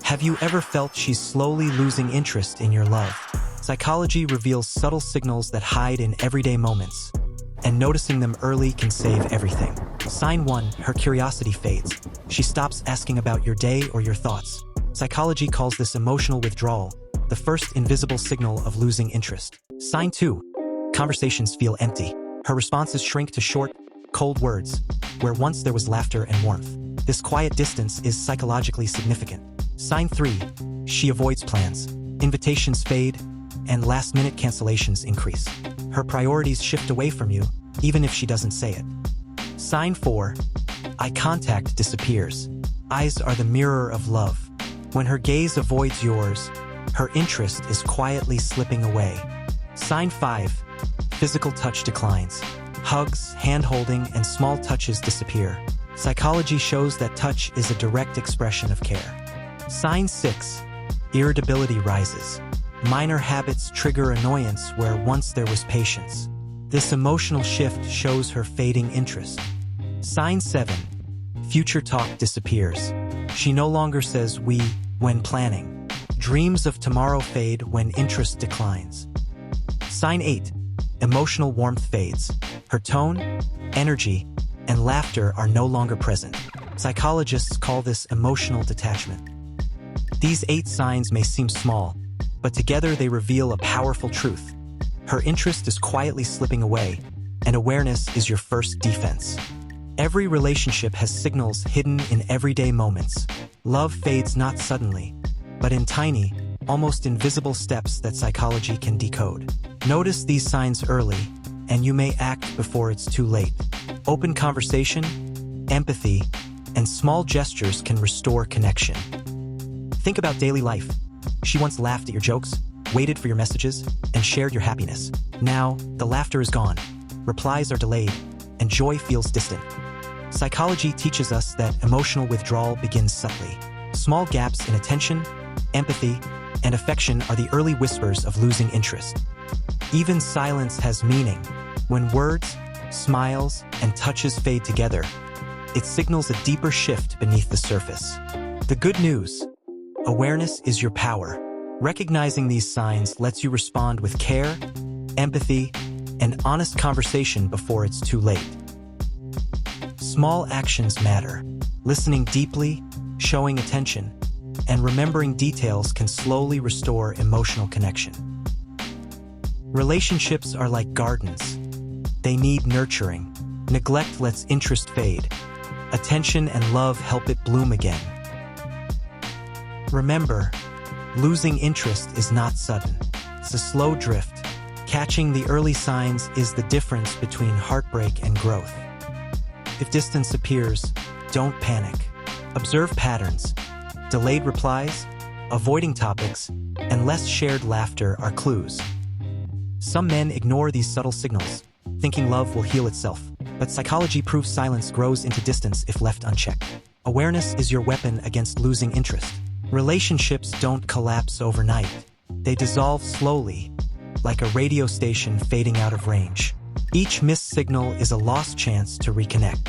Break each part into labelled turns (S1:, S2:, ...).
S1: Have you ever felt she's slowly losing interest in your love? Psychology reveals subtle signals that hide in everyday moments, and noticing them early can save everything. Sign 1, her curiosity fades. She stops asking about your day or your thoughts. Psychology calls this emotional withdrawal, the first invisible signal of losing interest. Sign 2, conversations feel empty. Her responses shrink to short, cold words, where once there was laughter and warmth. This quiet distance is psychologically significant. Sign 3, she avoids plans. Invitations fade, and last-minute cancellations increase. Her priorities shift away from you, even if she doesn't say it. Sign 4, eye contact disappears. Eyes are the mirror of love. When her gaze avoids yours, her interest is quietly slipping away. Sign 5, physical touch declines. Hugs, hand-holding, and small touches disappear. Psychology shows that touch is a direct expression of care. Sign 6, irritability rises. Minor habits trigger annoyance where once there was patience. This emotional shift shows her fading interest. Sign 7, future talk disappears. She no longer says we when planning. Dreams of tomorrow fade when interest declines. Sign 8, emotional warmth fades. Her tone, energy, and laughter are no longer present. Psychologists call this emotional detachment. These 8 signs may seem small, but together they reveal a powerful truth. Her interest is quietly slipping away, and awareness is your first defense. Every relationship has signals hidden in everyday moments. Love fades not suddenly, but in tiny, almost invisible steps that psychology can decode. Notice these signs early, and you may act before it's too late. Open conversation, empathy, and small gestures can restore connection. Think about daily life. She once laughed at your jokes, waited for your messages, and shared your happiness. Now, the laughter is gone, replies are delayed, and joy feels distant. Psychology teaches us that emotional withdrawal begins subtly. Small gaps in attention, empathy, and affection are the early whispers of losing interest. Even silence has meaning. When words, smiles, and touches fade together, it signals a deeper shift beneath the surface. The good news: awareness is your power. Recognizing these signs lets you respond with care, empathy, and honest conversation before it's too late. Small actions matter. Listening deeply, showing attention, and remembering details can slowly restore emotional connection. Relationships are like gardens. They need nurturing. Neglect lets interest fade. Attention and love help it bloom again. Remember, losing interest is not sudden. It's a slow drift. Catching the early signs is the difference between heartbreak and growth. If distance appears, don't panic. Observe patterns. Delayed replies, avoiding topics, and less shared laughter are clues. Some men ignore these subtle signals, thinking love will heal itself. But psychology proves silence grows into distance if left unchecked. Awareness is your weapon against losing interest. Relationships don't collapse overnight. They dissolve slowly, like a radio station fading out of range. Each missed signal is a lost chance to reconnect.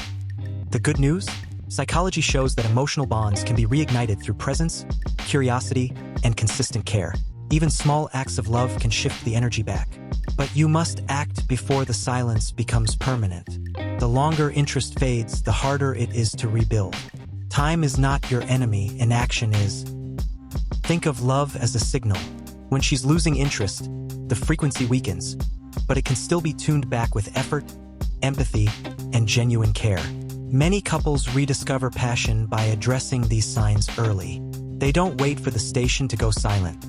S1: The good news? Psychology shows that emotional bonds can be reignited through presence, curiosity, and consistent care. Even small acts of love can shift the energy back. But you must act before the silence becomes permanent. The longer interest fades, the harder it is to rebuild. Time is not your enemy, and action is. Think of love as a signal. When she's losing interest, the frequency weakens, but it can still be tuned back with effort, empathy, and genuine care. Many couples rediscover passion by addressing these signs early. They don't wait for the station to go silent.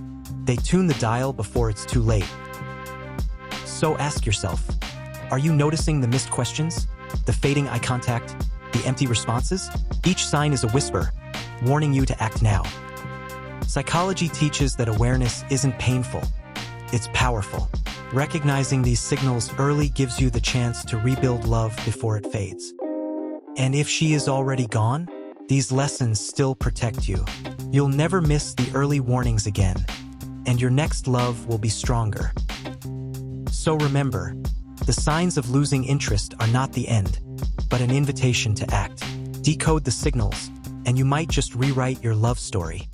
S1: They tune the dial before it's too late. So ask yourself, are you noticing the missed questions, the fading eye contact, the empty responses? Each sign is a whisper, warning you to act now. Psychology teaches that awareness isn't painful, it's powerful. Recognizing these signals early gives you the chance to rebuild love before it fades. And if she is already gone, these lessons still protect you. You'll never miss the early warnings again, and your next love will be stronger. So remember, the signs of losing interest are not the end, but an invitation to act. Decode the signals, and you might just rewrite your love story.